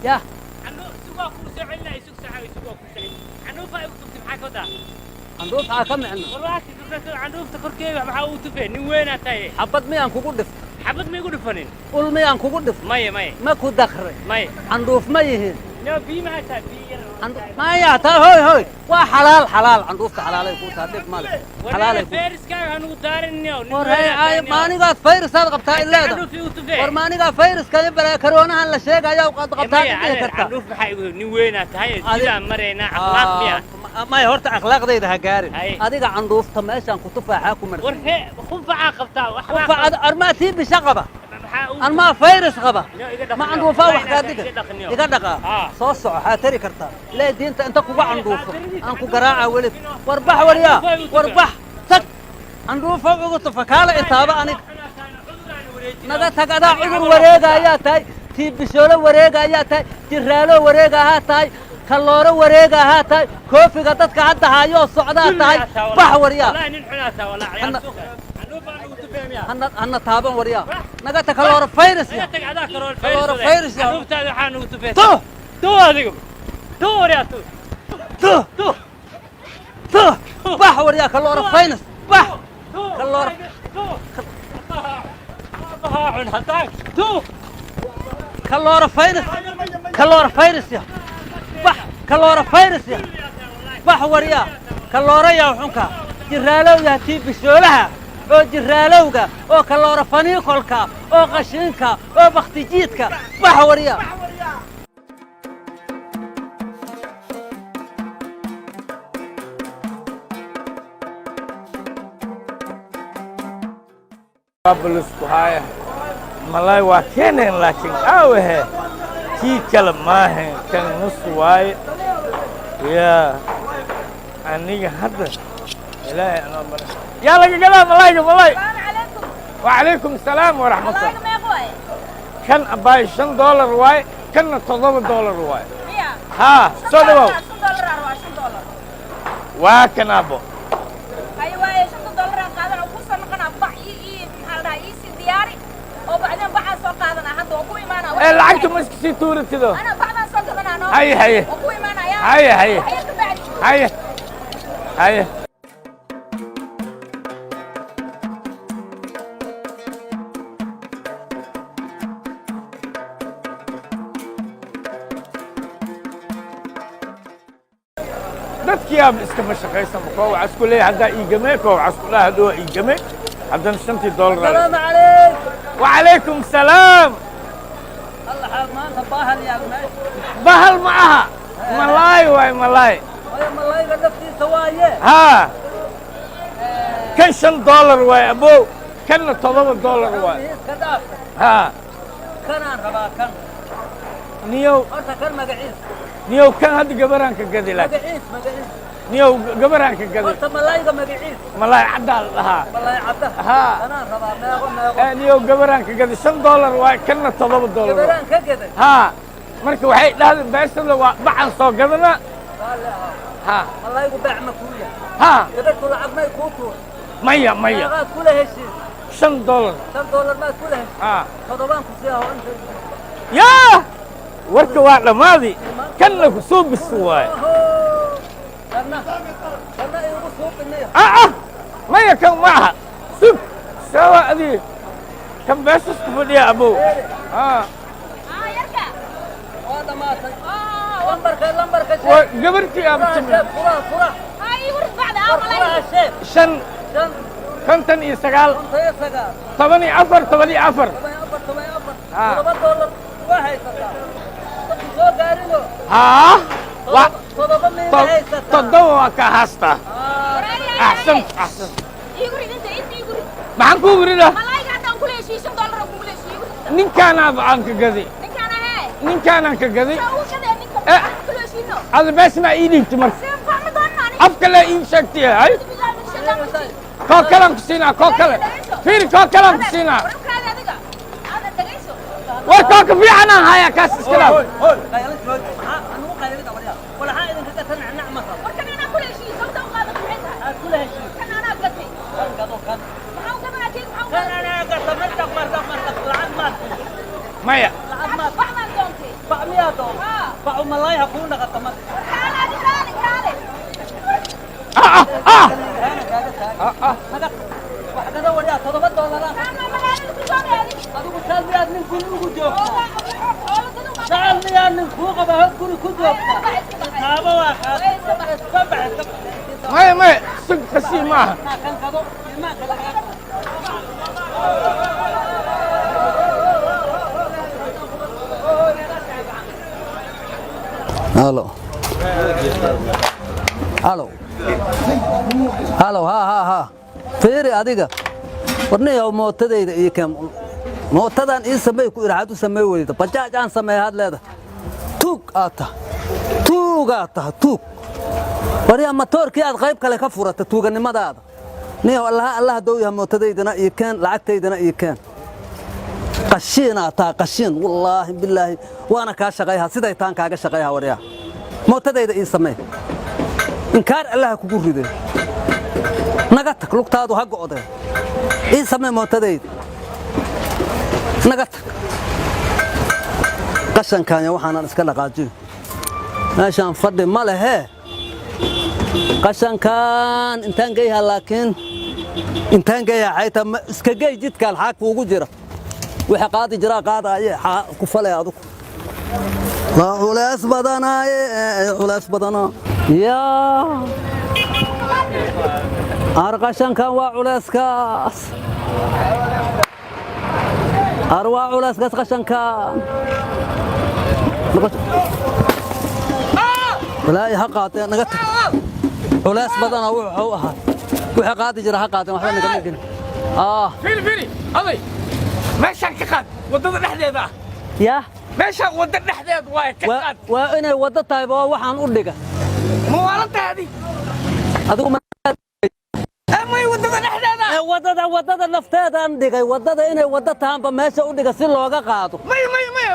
يا عنو سوق كوسعنا يسوق ساعة يسوق كوسعنا عنو فايق تكتب حكودا عندوف عاكم عنا والله كذا عنو افتكر كيف محاول تفين وين أتاي حبت ميان كوكودف حبت ما يقول فنين قول ميان كوكودف ماي ما كود دخر ماي عندوف ما يهين لا في ما تبي ما يا تا هوي وحلال حلال عندوف حلال يكون صادق مالك حلال يكون فارس كان هنو دارنيو ورهي ماني قاد فيروس هذا قبتها إلا هذا ورماني قاد فيروس كذي برا كورونا هلا شيء قايا وقد قبتها كذي كرتا عنو في حي وين أتاي جدا مرينا أخلاق بيا ما يهورت أخلاق ذي ده قارن هذيك عندوف تماشى أن كتوفها حاكم مرة ورهي خف عاقبتها خف أرماتي بشقبة أنا ما فيروس غبا ما عنده فاوح كذا يقدق صوص حاتري كرتا لا دي أنت كوجا عنده أنكو قراعة ولد وربح وريا وربح سك عنده فوق فكالة إصابة أنا نجا تجدا عذر وريجا يا تاي تي بشولة وريجا يا تاي جرالو وريجا ها تاي كلورو وريجا ها تاي كوفي قطت كعدة هايو الصعدة تاي بح وريا لا نحناسا ولا عيال سوق أنا تابع وريا نجا تكلور فيروس يا كلور فيروس يا شوف هذا حانو تفيت تو هذيك تو وريا تو بح وريا كلور فيروس بح كلور تو كلور فيروس يا بح كلور فيروس يا بح وريا كلور يا وحنكا جرالو يا تي بشولها oo jiraalowga oo kaloora faniiqolka oo qashinka oo baktijiidka bax wariya قبل الصحايا ملاي واكينين لكن اوه كي كلمه كان نص واي يا اني هذا لا انا يلا كده ملاي السلام عليكم وعليكم السلام ورحمه الله ما يقوي كان اباي $5 واي كان $7 واي يا ها سودو $10 $10 واكن ابو ايوه $10 قادنا وكسر نقنا بحي محلها يسي دياري وبعدين بحا سو قادنا هذا وكو ايمانا لعقت مسك سي تورتدو انا بعدين سو قادنا انا هي وكو ايمانا يا هي dadkii aad iska mashaqaysan koow asku leeyahay hada iigame koow asku lahaado iigame hadan $5 السلام عليكم وعليكم السلام الله حاب ما انت باهل يا ماشي bahal maaha malaay way malaay يا ملاي قدفتي سوايه ها كان $5 way abo كان $7 way كداف ها كان ربا كان niyow horta kan magaciis niyow kan hadda gabaraan ka gadi laa magaciis niyow gabaraan ka gadi horta malayga magaciis malaay cadal laha malay cadda ha ana rabaa meeqo niyow gabaraan ka gadi $5 way kana $7 gabaraan ka gaday ha marka waxay dhahdeen beesada waa baxan soo gadana ha malaygu baac ma kuuya ha gabadhu lacag may kuu tuur maya meeqaad kula heshiis $5 $5 maad kula heshiis ha todobaan ku sii hawo inta yaa warka waa dhammaadi kanna ku soo bisu waay kana igu suuqinaya maya kan maaha sug sawa adii kan beesas ku fadhiya abow يركع waa dhamaatay lambarka gabartii aad timi fura هاي ورد بعد ملاي sheeg shan shan konton iyo sagaal kontayo sagaal toban iyo afar $7 waa haysataa soo gaarino haa todoba meel haysataa toddoba waa ka haastaa axsan يقول انت يقول maxaan kuu wirida ملاي قاعد كل شيء $10 كل شيء ninkaanaaba aan ka gadi كان هاي ninkaanaan ka gadi شو كذا انك كل شيء نو ada bees maa ii dhiibti marka سيم فهم دون afka le ii sheegtay hay بالله من الشيطان koo kalaan ku siinaa koo kale fiiri koo kalaan ku siinaa هذا دقيسو war koo ka fiicanaan hayaa kaas iska laab qaylad joog anu qaylad wariya wala ha idin ka tan nacma وركن انا كل شيء صوت وقاضي بحيتها kula heshiis كان انا قتي kan gado kan محاو كمان اكيد kan محاو ana gata marta lacag maad maya بعض دونتي بعميها دو بعم الله يكون قطمت هذا واحد وريا تضبط دولار هذا مثال بياد من كل وجوه سأل بياد من فوق بهذا كل وجوه هذا واحد ما صدق خسي معها الو الو الو ها فيري adiga warniyow mootadayda iyo kam mootadan ii sameey ku iraad u sameey weyda bajaaj aan sameeyad leeda tuug tuug wariya motorkii aad qayb kale ka furata tuuganimadaada niyow allah dow yahay mootadaydana iyo kan lacagtaydana iyo kan qashin wallahi billahi waana ka shaqeeyaa siday taan kaaga shaqeeyaa wariya mootadayda ii sameey inkaar allah kugu riday naga tag lugtaadu ha go'day ii samee mootadayda naga tag qashankan waxaan iska dhaqaajin meeshaan fadhi ma lehe qashankan intaan geeyahay laakiin intaan geeyahay xayta iska geey jidka xaq ugu jira waxa qaadi jira qaadaaye ku falay adigu la culays badana ya arqashankan waa culayskaas arwaa culayskaas qashankan walaahi ha qaatee naga tag culays badana wuxuu ahaa waxa qaadi jira ha qaatee waxba naga dhigin fili aday meeshaan ka qaad wadada dhexdeeda ya meeshaan wadada dhexdeeda waa ka qaad waa inay wada tahay waxaan u dhiga muwaaladaadi adigu wadada nafteedaan dhigay wadada inay wada tahanba meesha u dhiga si looga qaado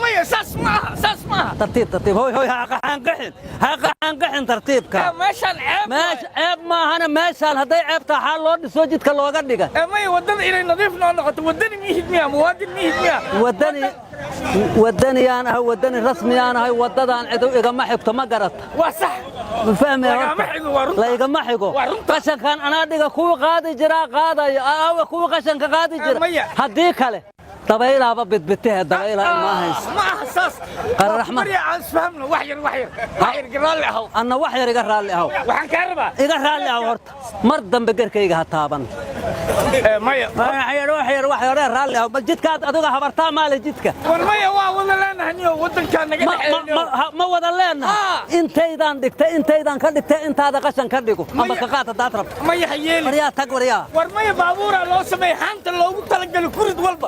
maya saas maaha tartiib hoy ha qaxan tartiibka meeshaan ceeb maahana meeshaan hadday ceeb tahay xal loo dhiso jidka looga dhiga maya wadada inay nadiif noo noqoto wadani mihid miya muwaadin mihid miya wadani aan ahay wadani rasmi aan ahay wadadan cid igama xigto ma garata waa sax ma fahmay la igama xigo qashankan anaa dhiga kuwa qaadi jira qaadayo aawa kuwa qashanka qaadi jira haddii kale dabaylaaba bidbitaha dabaylaha ma hayso ma saas qarar raxmad mariya aan isfahamno wax yar garaalli ahaw anna wax yar iga raalli ahaw waxaan ka rabaa iga raalli ahaw horta mar dambe garkayga ha taaban maya wax yar raalli ahaw jidkaad adiga habartaa maale jidka war maya waa wada leenahay wadanka naga dhaxeeyo ma wada leenahay intaydan ka dhigtay intaada qashan ka dhigo amba ka qaata daad rabta maya hayeeli wariya tag wariya war maya baabuura loo sameey haanta loogu talagalay kurid walba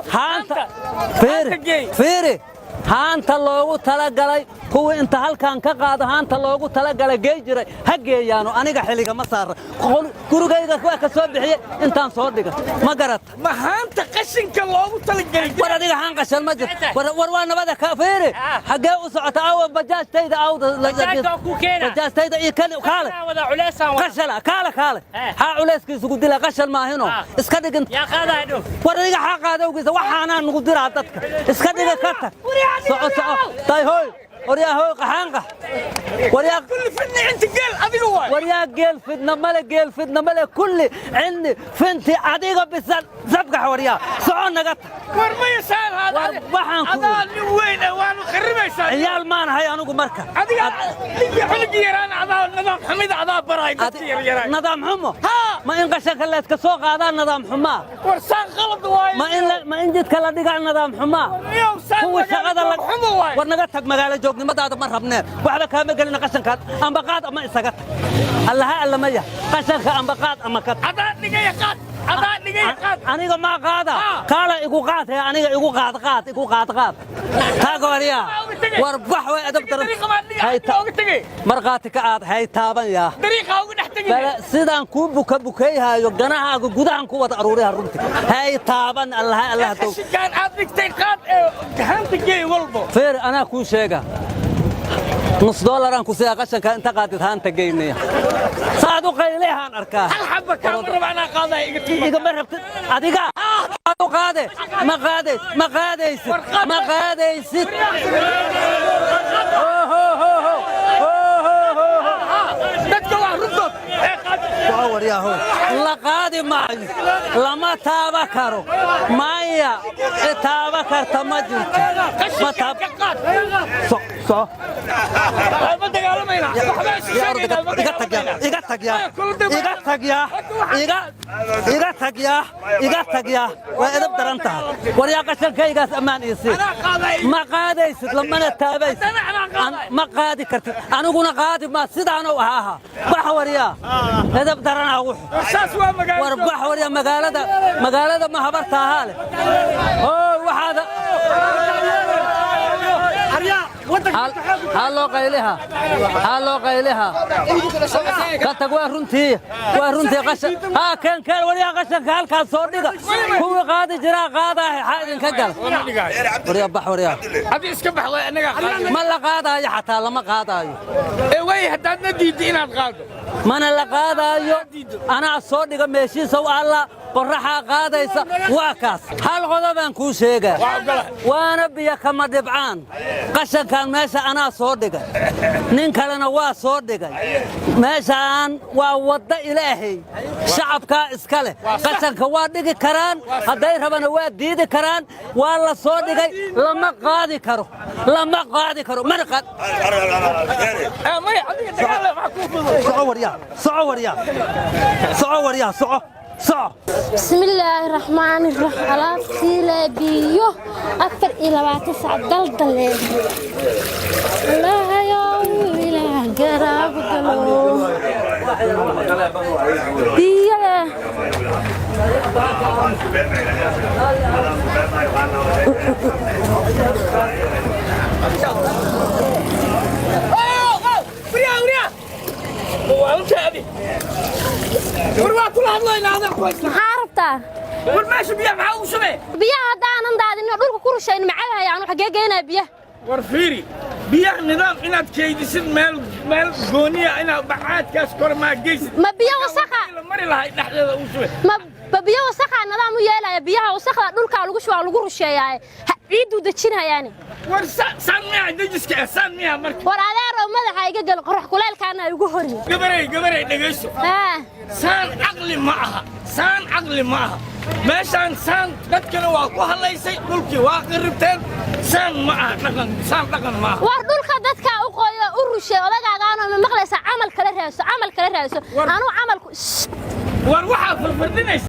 fiiri haanta loogu talagalay kuwa inta halkan ka qaado haanta loogu talagalay geey jiray ha geeyaano aniga xiliga ma saara gurigayga waa ka soo bixiyay intaan soo dhiga ma garata ma haanta qashinka loogu talagalay war adiga haan qashan ma jirto war waa nabada ka fiiri xagee u socota aw bajaajtayda bajaajtayda iyo kaale wada culeysaan qashala kaale ha culeyskiisu ku dila qashan maahino iska dhigin ya qaadaado war adiga ha qaadowgiisa waxaana nugu diraa dadka iska dhiga ka tag soco tay hoy وريا هو قحانقة وريا كل فدنا انت قال اديق واي وريا قال فدنا ملك كل عندي فنتي اديق بس زبقة وريا سعونا قط ورما يسال هذا هذا وين وانا خربيسان عيال مان هاي انا مركه اديق اللي حلق يران عذاب نظام حميد عذاب براي يران نظام حمو ما ان قشك اللي تكسوق هذا نظام حما ورسان غلط واي ما ان جيت كلا ديق نظام حما هو شغله حمو واي ورنقتك مقاله joognimadada ma rabneen waxba kaama gelina qashanka amba qaad ama isaga allaha alla maya qashanka amba qaad ama ka adaa dhigay qaad aniga ma qaada kala igu qaad aniga igu qaad taagoriya war wax way adab daran marqaati ka aad hay taaban yaa dariiqa ugu dhex tagay sidaan ku bukeeyhayo ganahaaga gudahan ku wada aruuriha runti hay taaban allah dow kan aad dhigtay qaad gahanta geey walbo feer ana ku sheega نص دولار أنا كوسي أقشن كأنت قادت هان تجيني صادق قيلها أركان هل حبك كم مرة أنا قاضي إذا مرة أديكا قاده ما قادس ما قادس ما قادس باور يا هو لا قادم معي لما تابكروا مايا تابكر تمجد ما تاب صح iga tagya waa edab darantaha waryaa qashankaygaas ammaan iisi ma qaadaysid lamana taabaysid ma qaadi kartid aniguna qaadi ma sidaanu ahaaha bax waryaa edab darana war bax waryaa magaalada ma habarta ahaa leh waxaada هالو قيلها كتك وارنتي قشن ها كان وليا قشن هالكا سو دغ هو قادي جرا قادا حايدن كغل وريا بح وريا ابي اسك بح انغا ما لا قاداyo حتى لما قاداyo ee way hadana diid inaad qaado mana la qaadayo ana soo dhiga meeshiisa alla qorraxa qaadaysa waa kaas hal qodobaan ku sheega waana biya kama dhibcaan qashankan meesha ana soo dhigay nin kalena waa soo dhigay meeshaan waa wada ilaahay shacabka iska leh qashanka waa dhigi karaan haday rabana waa diidi karaan waa la soo dhigay lama qaadi karo mana qaad ma adiga dagaal ma ku soco بسم الله الرحمن الرحيم على فيلا بيو أفر إلى واتسع دلدل الله يوم إلى قراب قلوب بيلا محاربته والماشي بيها معاه وشبه بيها هدانا ندادين دولك كورشين معاها يعني حقيقينا بيها warfiiri biyaha nidaam inaad keydisid meel gooniya inaad baxaadkaas kor ma geysid ma biyo wasaqa mari lahay dhaxdeeda u shubay ma biyo wasaqa nidaam u yeelaya biyaha wasaqa dhulka lagu shubaa lagu rusheeyaa ciid u dajinayaani war saan miya dajiska saan miya markii war adeero madaxa iga gal qorrax kuleelkaana ay ugu horiyo gabaray dhageyso saan aqli ma aha meeshaan saan dadkana waa ku halaysay dhulkii waa qiribteen saan ma aha dhaqan ma aha war dhulka dadka u qooyo u rusheey odagaagaana ma maqlaysa camal kala raayso anu camalku war waxa farfardinaysa